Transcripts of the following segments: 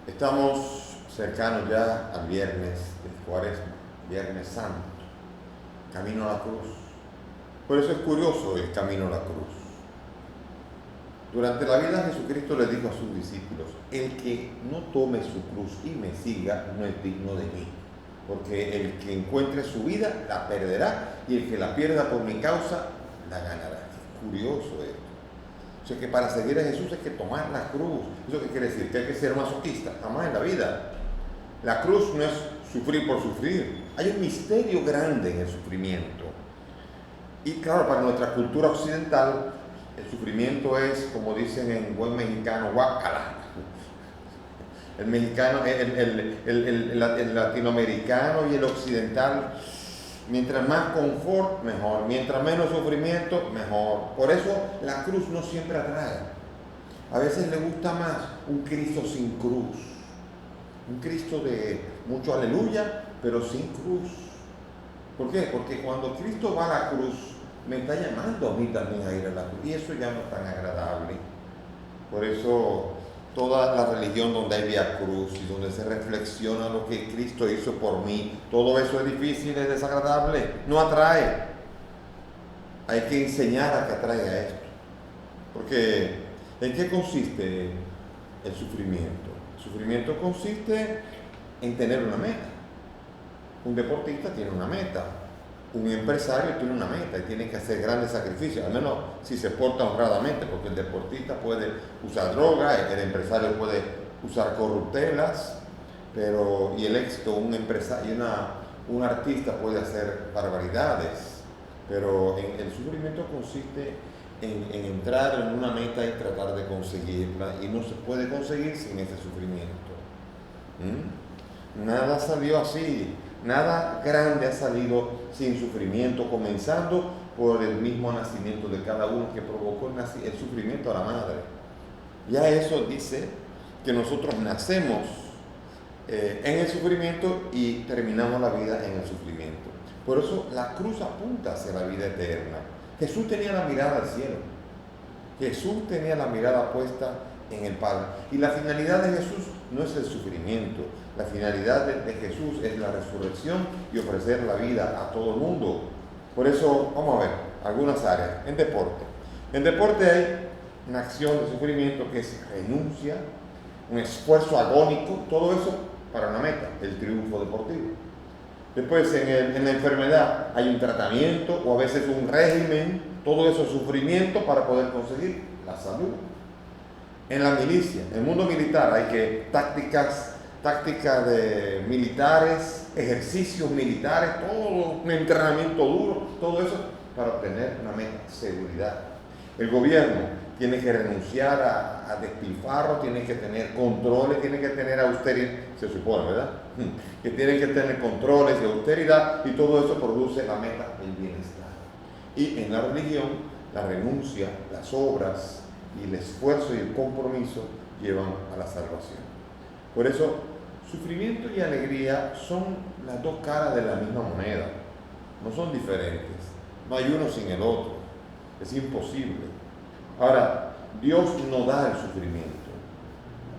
Estamos cercanos ya al viernes de Cuaresma, Viernes Santo, camino a la cruz. Por eso es curioso el camino a la cruz. Durante la vida Jesucristo le dijo a sus discípulos: el que no tome su cruz y me siga no es digno de mí, porque el que encuentre su vida la perderá y el que la pierda por mi causa la ganará. Es curioso esto. O sea que para seguir a Jesús hay que tomar la cruz. ¿Eso qué quiere decir? Que hay que ser masoquista. Jamás en la vida. La cruz no es sufrir por sufrir. Hay un misterio grande en el sufrimiento. Y claro, para nuestra cultura occidental, el sufrimiento es, como dicen en buen mexicano, guácala. El mexicano, el latinoamericano y el occidental, mientras más confort, mejor. Mientras menos sufrimiento, mejor. Por eso la cruz no siempre atrae. A veces le gusta más un Cristo sin cruz. Un Cristo de mucho aleluya, pero sin cruz. ¿Por qué? Porque cuando Cristo va a la cruz, me está llamando a mí también a ir a la cruz. Y eso ya no es tan agradable. Por eso toda la religión donde hay vía cruz y donde se reflexiona lo que Cristo hizo por mí, todo eso es difícil, es desagradable, no atrae. Hay que enseñar a que atraiga esto. Porque ¿en qué consiste el sufrimiento? El sufrimiento consiste en tener una meta. Un deportista tiene una meta. Un empresario tiene una meta y tiene que hacer grandes sacrificios, al menos si se porta honradamente, porque el deportista puede usar droga, el empresario puede usar corruptelas, y el éxito, un empresario, un artista puede hacer barbaridades, pero el sufrimiento consiste en entrar en una meta y tratar de conseguirla, y no se puede conseguir sin ese sufrimiento. Nada salió así. Nada grande ha salido sin sufrimiento, comenzando por el mismo nacimiento de cada uno que provocó el sufrimiento a la madre. Ya eso dice que nosotros nacemos en el sufrimiento y terminamos la vida en el sufrimiento. Por eso la cruz apunta hacia la vida eterna. Jesús tenía la mirada al cielo. Jesús tenía la mirada puesta en el Padre. Y la finalidad de Jesús no es el sufrimiento. La finalidad de Jesús es la resurrección y ofrecer la vida a todo el mundo. Por eso, vamos a ver algunas áreas. En deporte. En deporte hay una acción de sufrimiento que es renuncia, un esfuerzo agónico, todo eso para una meta, el triunfo deportivo. Después, en la enfermedad hay un tratamiento o a veces un régimen, todo eso es sufrimiento para poder conseguir la salud. En la milicia, en el mundo militar, hay que tácticas de militares, ejercicios militares, todo un entrenamiento duro, todo eso para obtener una meta, seguridad. El gobierno tiene que renunciar a despilfarro, tiene que tener controles, tiene que tener austeridad, se supone, ¿verdad? Que tiene que tener controles de austeridad y todo eso produce la meta, el bienestar. Y en la religión, la renuncia, las obras y el esfuerzo y el compromiso llevan a la salvación. Por eso, sufrimiento y alegría son las dos caras de la misma moneda, no son diferentes, no hay uno sin el otro, es imposible. Ahora, Dios no da el sufrimiento.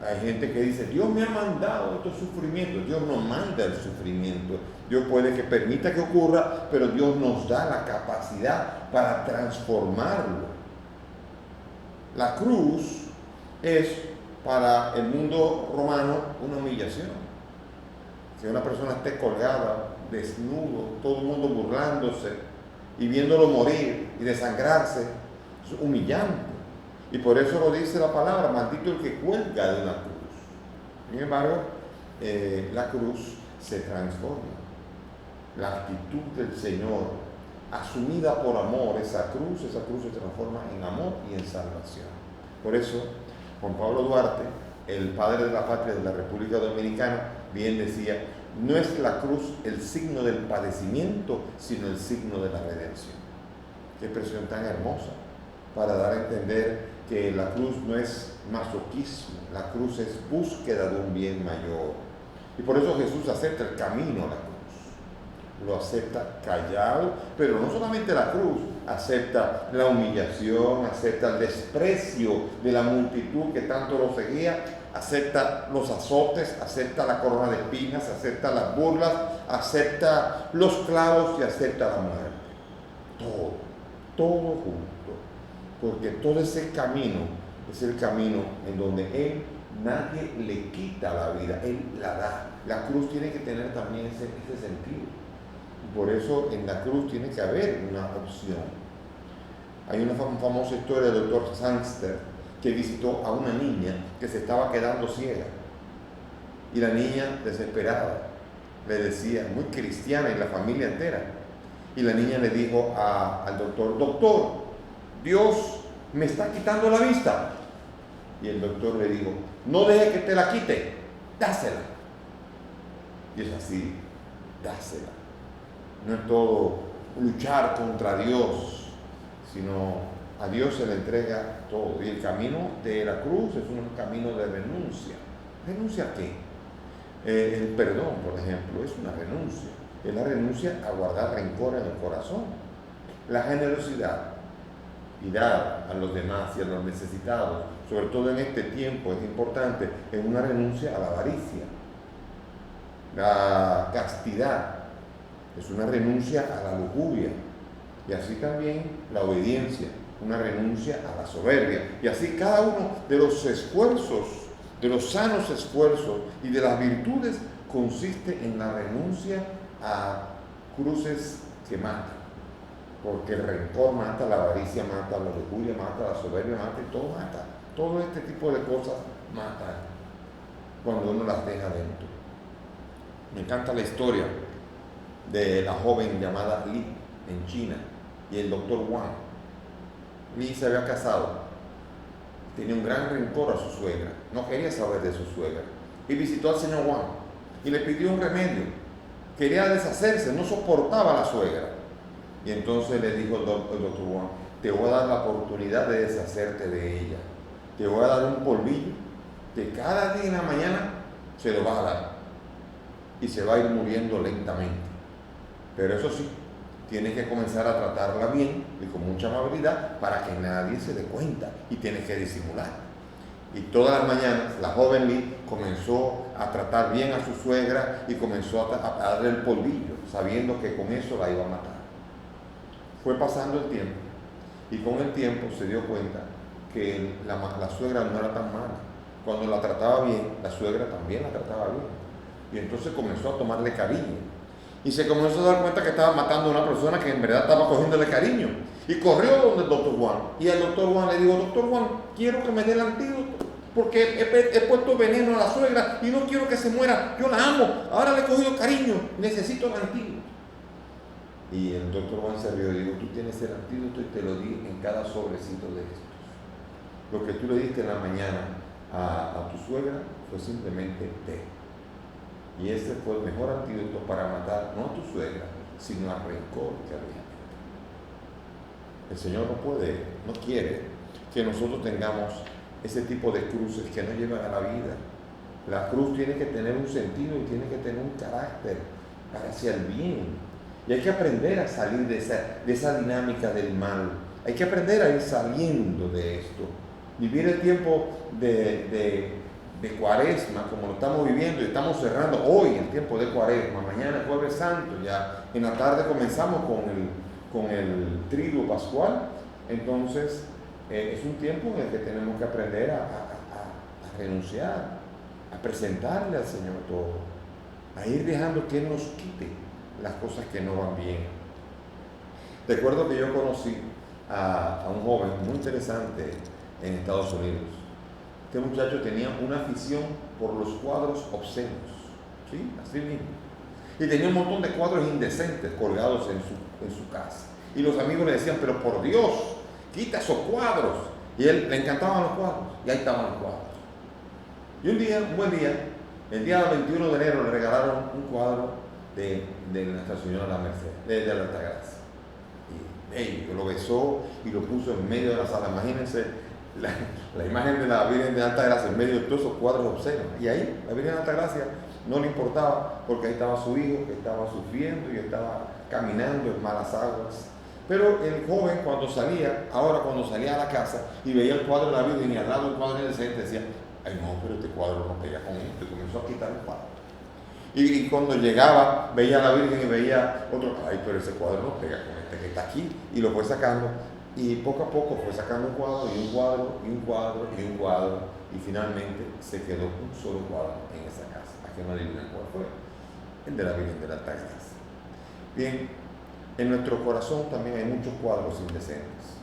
Hay gente que dice: Dios me ha mandado estos sufrimientos. Dios no manda el sufrimiento. Dios puede que permita que ocurra, pero Dios nos da la capacidad para transformarlo. La cruz es para el mundo romano una humillación. Que una persona esté colgada, desnudo, todo el mundo burlándose y viéndolo morir y desangrarse, es humillante. Y por eso lo dice la palabra: maldito el que cuelga de una cruz. Sin embargo, la cruz se transforma. La actitud del Señor, asumida por amor, esa cruz se transforma en amor y en salvación. Por eso, Juan Pablo Duarte, el padre de la patria de la República Dominicana, bien decía: no es la cruz el signo del padecimiento, sino el signo de la redención. Qué expresión tan hermosa para dar a entender que la cruz no es masoquismo, la cruz es búsqueda de un bien mayor. Y por eso Jesús acepta el camino a la cruz. Lo acepta callado, pero no solamente la cruz, acepta la humillación, acepta el desprecio de la multitud que tanto lo seguía, acepta los azotes, acepta la corona de espinas, acepta las burlas, acepta los clavos y acepta la muerte. Todo junto. Porque todo ese camino es el camino en donde Él, nadie le quita la vida, Él la da. La cruz tiene que tener también ese sentido. Por eso en la cruz tiene que haber una opción. Hay una famosa historia del doctor Sangster que visitó a una niña que se estaba quedando ciega. Y la niña, desesperada, le decía, muy cristiana y la familia entera. Y la niña le dijo al doctor, doctor, Dios me está quitando la vista. Y el doctor le dijo, no deje que te la quite, dásela. Y es así, dásela. No es todo luchar contra Dios, sino a Dios se le entrega todo. Y el camino de la cruz es un camino de renuncia. ¿Renuncia a qué? El perdón, por ejemplo, es una renuncia. Es la renuncia a guardar rencor en el corazón. La generosidad y dar a los demás y a los necesitados, sobre todo en este tiempo, es importante, es una renuncia a la avaricia. La castidad es una renuncia a la lujuria, y así también la obediencia, una renuncia a la soberbia, y así cada uno de los esfuerzos, de los sanos esfuerzos y de las virtudes consiste en la renuncia a cruces que matan, porque el rencor mata, la avaricia mata, la lujuria mata, la soberbia mata, y todo mata. Todo este tipo de cosas matan cuando uno las deja dentro. Me encanta la historia de la joven llamada Li en China y el doctor Wang. Li se había casado, tenía un gran rencor a su suegra, no quería saber de su suegra, y visitó al señor Wang y le pidió un remedio. Quería deshacerse, no soportaba a la suegra. Y entonces le dijo el doctor Wang, te voy a dar la oportunidad de deshacerte de ella. Te voy a dar un polvillo que cada día en la mañana se lo vas a dar y se va a ir muriendo lentamente. Pero eso sí, tienes que comenzar a tratarla bien y con mucha amabilidad para que nadie se dé cuenta, y tienes que disimular. Y todas las mañanas la joven Lee comenzó a tratar bien a su suegra y comenzó a darle el polvillo, sabiendo que con eso la iba a matar. Fue pasando el tiempo y con el tiempo se dio cuenta que la suegra no era tan mala. Cuando la trataba bien, la suegra también la trataba bien. Y entonces comenzó a tomarle cariño. Y se comenzó a dar cuenta que estaba matando a una persona que en verdad estaba cogiéndole cariño. Y corrió donde el doctor Juan. Y el doctor Juan le dijo, doctor Juan, quiero que me dé el antídoto, porque he puesto veneno a la suegra y no quiero que se muera. Yo la amo, ahora le he cogido cariño, necesito el antídoto. Y el doctor Juan se rió y dijo, tú tienes el antídoto y te lo di en cada sobrecito de estos. Lo que tú le diste en la mañana a tu suegra fue simplemente té. Y ese fue el mejor antídoto para matar no a tu suegra, sino al rencor que había. El Señor no quiere que nosotros tengamos ese tipo de cruces que nos llevan a la vida. La cruz tiene que tener un sentido y tiene que tener un carácter hacia el bien. Y hay que aprender a salir de esa dinámica del mal. Hay que aprender a ir saliendo de esto. Vivir el tiempo de Cuaresma, como lo estamos viviendo, y estamos cerrando hoy el tiempo de Cuaresma, mañana es Jueves Santo, ya en la tarde comenzamos con el triduo pascual. Entonces es un tiempo en el que tenemos que aprender a renunciar, a presentarle al Señor todo, a ir dejando que Él nos quite las cosas que no van bien. Recuerdo que yo conocí a un joven muy interesante en Estados Unidos. Este muchacho tenía una afición por los cuadros obscenos, ¿sí? Así mismo. Y tenía un montón de cuadros indecentes colgados en su casa. Y los amigos le decían, pero por Dios, quita esos cuadros. Y a él le encantaban los cuadros, y ahí estaban los cuadros. Y un buen día, el día 21 de enero, le regalaron un cuadro de Nuestra Señora de la Merced, de la Altagracia. Y lo besó y lo puso en medio de la sala. Imagínense la imagen de la Virgen de Altagracia en medio de todos esos cuadros obscenos. Y ahí la Virgen de Altagracia no le importaba, porque ahí estaba su hijo que estaba sufriendo y estaba caminando en malas aguas. Pero el joven cuando salía a la casa y veía el cuadro de la Virgen y al lado el cuadro del Centro, decía, ay no, pero este cuadro no pega con esto, y comenzó a quitar el cuadro. Y cuando llegaba, veía a la Virgen y veía otro, ay, pero ese cuadro no pega con este que está aquí, y lo fue sacando, y poco a poco fue sacando un cuadro, y un cuadro, y un cuadro, y un cuadro, y finalmente se quedó un solo cuadro en esa casa. ¿A qué no adivinan cuál fue? El de la Virgen de la Altagracia. Bien, en nuestro corazón también hay muchos cuadros indecentes.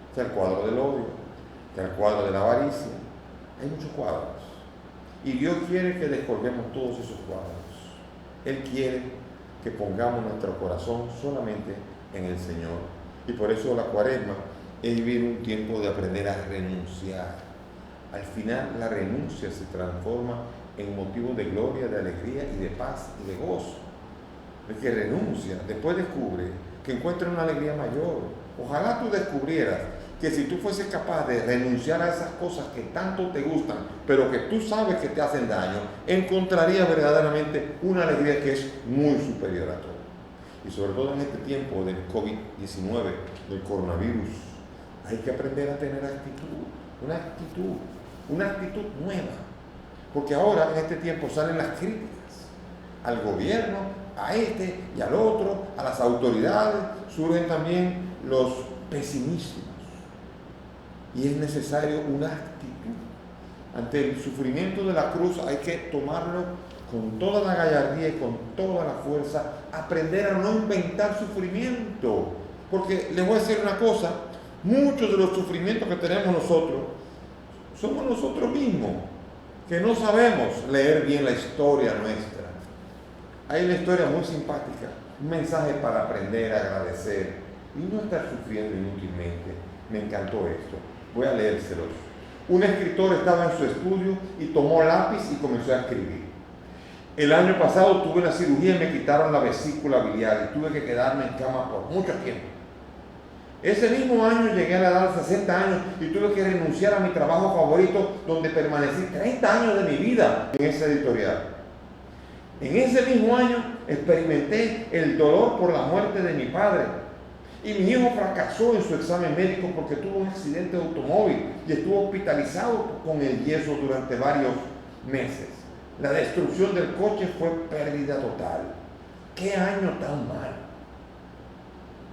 Está el cuadro del odio, está el cuadro de la avaricia, hay muchos cuadros. Y Dios quiere que descolguemos todos esos cuadros. Él quiere que pongamos nuestro corazón solamente en el Señor. Y por eso la Cuaresma es vivir un tiempo de aprender a renunciar. Al final la renuncia se transforma en motivo de gloria, de alegría y de paz y de gozo. El que renuncia, después descubre que encuentra una alegría mayor. Ojalá tú descubrieras que si tú fueses capaz de renunciar a esas cosas que tanto te gustan, pero que tú sabes que te hacen daño, encontrarías verdaderamente una alegría que es muy superior a todo. Y sobre todo en este tiempo del COVID-19, del coronavirus, hay que aprender a tener una actitud nueva. Porque ahora en este tiempo salen las críticas al gobierno, a este y al otro, a las autoridades, surgen también los pesimismos. Y es necesario una actitud. Ante el sufrimiento de la cruz hay que tomarlo con toda la gallardía y con toda la fuerza, aprender a no inventar sufrimiento. Porque les voy a decir una cosa, muchos de los sufrimientos que tenemos nosotros, somos nosotros mismos, que no sabemos leer bien la historia nuestra. Hay una historia muy simpática, un mensaje para aprender a agradecer y no estar sufriendo inútilmente. Me encantó esto. Voy a leérselos. Un escritor estaba en su estudio y tomó lápiz y comenzó a escribir. El año pasado tuve una cirugía y me quitaron la vesícula biliar y tuve que quedarme en cama por mucho tiempo. Ese mismo año llegué a la edad de 60 años y tuve que renunciar a mi trabajo favorito donde permanecí 30 años de mi vida en esa editorial. En ese mismo año experimenté el dolor por la muerte de mi padre. Y mi hijo fracasó en su examen médico porque tuvo un accidente de automóvil y estuvo hospitalizado con el yeso durante varios meses. La destrucción del coche fue pérdida total. ¡Qué año tan mal!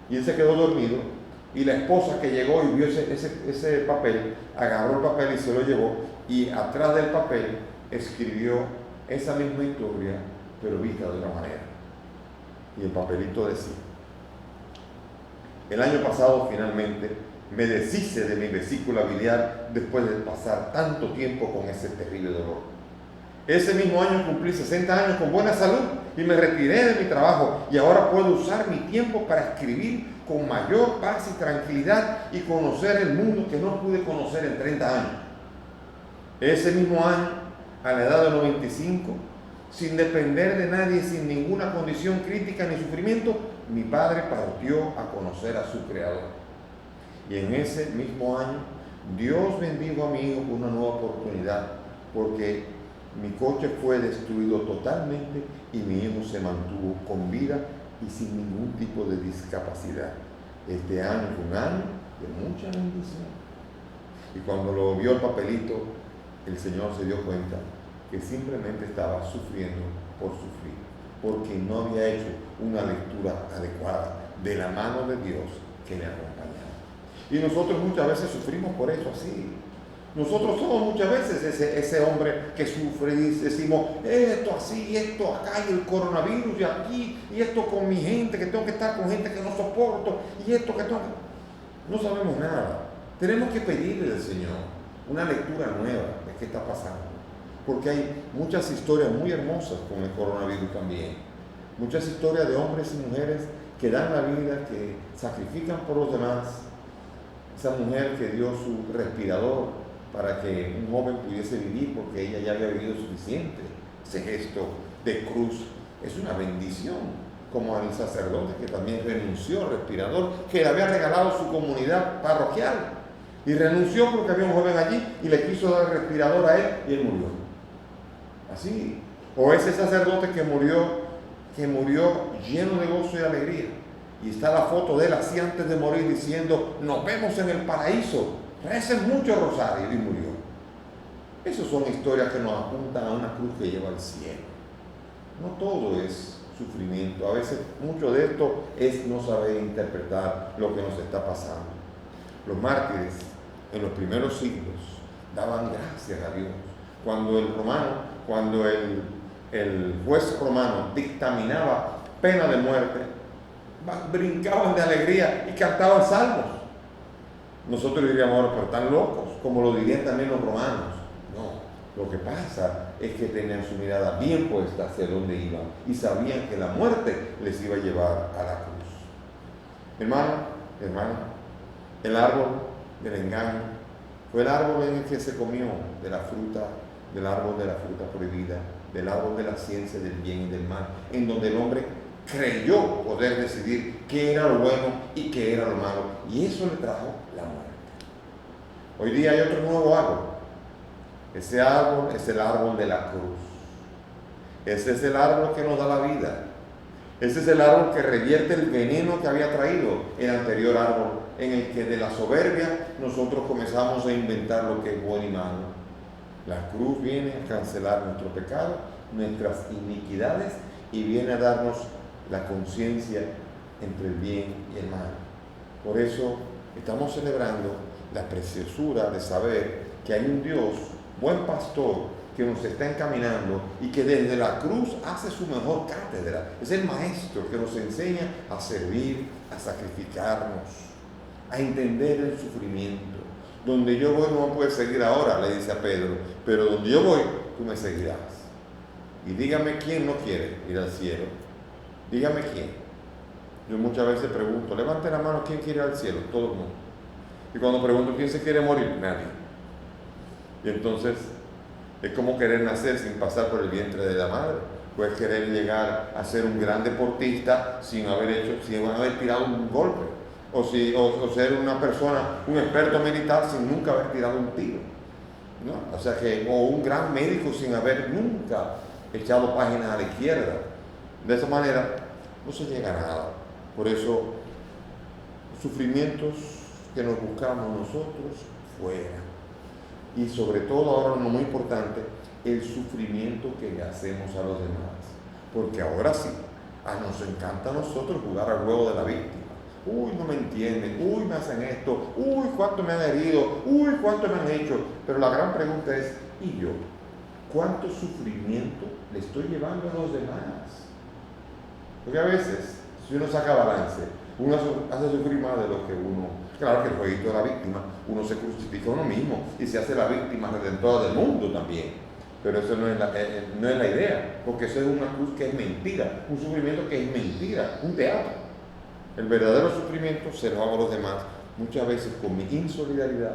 Y él se quedó dormido y la esposa que llegó y vio ese papel, agarró el papel y se lo llevó y atrás del papel escribió esa misma historia, pero vista de otra manera. Y el papelito decía: el año pasado finalmente me deshice de mi vesícula biliar después de pasar tanto tiempo con ese terrible dolor. Ese mismo año cumplí 60 años con buena salud y me retiré de mi trabajo y ahora puedo usar mi tiempo para escribir con mayor paz y tranquilidad y conocer el mundo que no pude conocer en 30 años. Ese mismo año, a la edad de 95, sin depender de nadie, sin ninguna condición crítica ni sufrimiento, mi padre partió a conocer a su Creador. Y en ese mismo año, Dios bendijo a mi hijo con una nueva oportunidad, porque mi coche fue destruido totalmente y mi hijo se mantuvo con vida y sin ningún tipo de discapacidad. Este año fue un año de mucha bendición. Y cuando lo vio el papelito, el Señor se dio cuenta que simplemente estaba sufriendo por sufrir, porque no había hecho una lectura adecuada de la mano de Dios que le acompañaba. Y nosotros muchas veces sufrimos por eso así. Nosotros somos muchas veces ese hombre que sufre y decimos, esto así, esto acá, y el coronavirus y aquí, y esto con mi gente, que tengo que estar con gente que no soporto, y esto que tengo que... No sabemos nada. Tenemos que pedirle al Señor una lectura nueva de qué está pasando. Porque hay muchas historias muy hermosas con el coronavirus también. Muchas historias de hombres y mujeres que dan la vida, que sacrifican por los demás. Esa mujer que dio su respirador para que un joven pudiese vivir porque ella ya había vivido suficiente. Ese gesto de cruz es una bendición. Como al sacerdote que también renunció al respirador que le había regalado su comunidad parroquial. Y renunció porque había un joven allí y le quiso dar el respirador a él y él murió. Así. O ese sacerdote que murió lleno de gozo y alegría. Y está la foto de él así antes de morir diciendo, nos vemos en el paraíso, recen mucho rosario, y murió. Esas son historias que nos apuntan a una cruz que lleva al cielo. No todo es sufrimiento, a veces mucho de esto es no saber interpretar lo que nos está pasando. Los mártires en los primeros siglos daban gracias a Dios. Cuando el juez romano dictaminaba pena de muerte, brincaban de alegría y cantaban salmos. Nosotros diríamos ahora, pero están locos, como lo dirían también los romanos. No, lo que pasa es que tenían su mirada bien puesta hacia dónde iban y sabían que la muerte les iba a llevar a la cruz. Hermano, el árbol del engaño fue el árbol en el que se comió del árbol de la fruta prohibida, del árbol de la ciencia del bien y del mal, en donde el hombre creyó poder decidir qué era lo bueno y qué era lo malo, y eso le trajo la muerte. Hoy día hay otro nuevo árbol. Ese árbol es el árbol de la cruz. Ese es el árbol que nos da la vida. Ese es el árbol que revierte el veneno que había traído el anterior árbol, en el que de la soberbia nosotros comenzamos a inventar lo que es bueno y malo. La cruz viene a cancelar nuestro pecado, nuestras iniquidades, y viene a darnos la conciencia entre el bien y el mal. Por eso estamos celebrando la preciosura de saber que hay un Dios, buen pastor, que nos está encaminando y que desde la cruz hace su mejor cátedra. Es el maestro que nos enseña a servir, a sacrificarnos, a entender el sufrimiento. Donde yo voy no me puedes seguir ahora, le dice a Pedro, pero donde yo voy, tú me seguirás. Y dígame quién no quiere ir al cielo. Dígame quién. Yo muchas veces pregunto, levante la mano, ¿quién quiere ir al cielo? Todo el mundo. Y cuando pregunto, ¿quién se quiere morir? Nadie. Y entonces, es como querer nacer sin pasar por el vientre de la madre. Puedes querer llegar a ser un gran deportista sin haber tirado un golpe. O ser una persona, un experto militar sin nunca haber tirado un tiro, ¿no? O sea o un gran médico sin haber nunca echado páginas a la izquierda. De esa manera no se llega a nada. Por eso, sufrimientos que nos buscamos nosotros fuera. Y sobre todo, ahora lo muy importante, el sufrimiento que le hacemos a los demás. Porque ahora sí, nos encanta a nosotros jugar al juego de la víctima. Uy, no me entienden, uy, me hacen esto, uy, cuánto me han herido, uy, cuánto me han hecho. Pero la gran pregunta es, ¿y yo? ¿Cuánto sufrimiento le estoy llevando a los demás? Porque a veces, si uno saca balance, uno hace sufrir más de lo que uno. Claro que el jueguito de la víctima, uno se crucifica a uno mismo y se hace la víctima redentora del mundo también. Pero eso no es la idea, porque eso es una cruz que es mentira, un sufrimiento que es mentira, un teatro. El verdadero sufrimiento se lo hago a los demás, muchas veces con mi insolidaridad.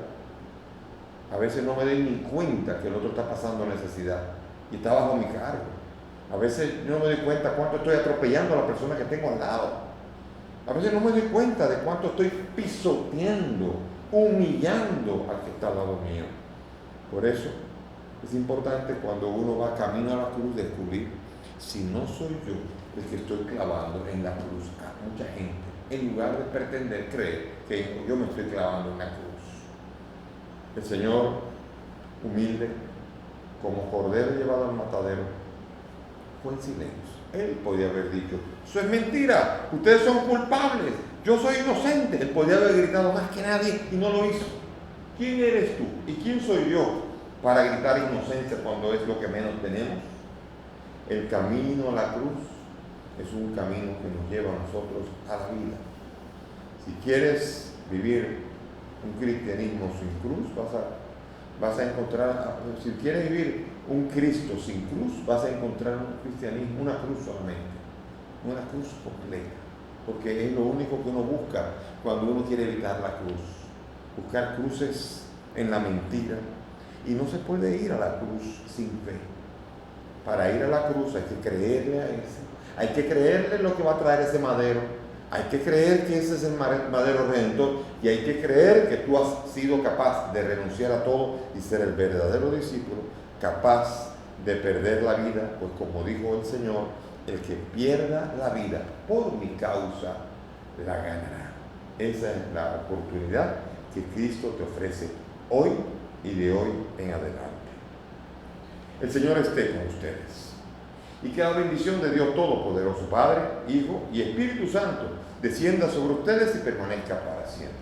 A veces no me doy ni cuenta que el otro está pasando necesidad y está bajo mi cargo. A veces no me doy cuenta cuánto estoy atropellando a la persona que tengo al lado. A veces no me doy cuenta de cuánto estoy pisoteando, humillando al que está al lado mío. Por eso es importante cuando uno va camino a la cruz descubrir si no soy yo el que estoy clavando en la cruz a mucha gente, en lugar de pretender creer que yo me estoy clavando en la cruz. El Señor, humilde, como cordero llevado al matadero, fue en silencio. Él podía haber dicho, eso es mentira, ustedes son culpables, yo soy inocente. Él podía haber gritado más que nadie y no lo hizo. ¿Quién eres tú y quién soy yo para gritar inocencia cuando es lo que menos tenemos? El camino a la cruz es un camino que nos lleva a nosotros a la vida. Si quieres vivir un cristianismo sin cruz, vas a encontrar, si quieres vivir un Cristo sin cruz, vas a encontrar un cristianismo, una cruz solamente, una cruz completa, porque es lo único que uno busca cuando uno quiere evitar la cruz, buscar cruces en la mentira, y no se puede ir a la cruz sin fe. Para ir a la cruz hay que creerle a ese, hay que creerle lo que va a traer ese madero, hay que creer que ese es el madero redentor, y hay que creer que tú has sido capaz de renunciar a todo y ser el verdadero discípulo, capaz de perder la vida, pues como dijo el Señor, el que pierda la vida por mi causa, la ganará. Esa es la oportunidad que Cristo te ofrece hoy y de hoy en adelante. El Señor esté con ustedes. Y que la bendición de Dios Todopoderoso, Padre, Hijo y Espíritu Santo, descienda sobre ustedes y permanezca para siempre.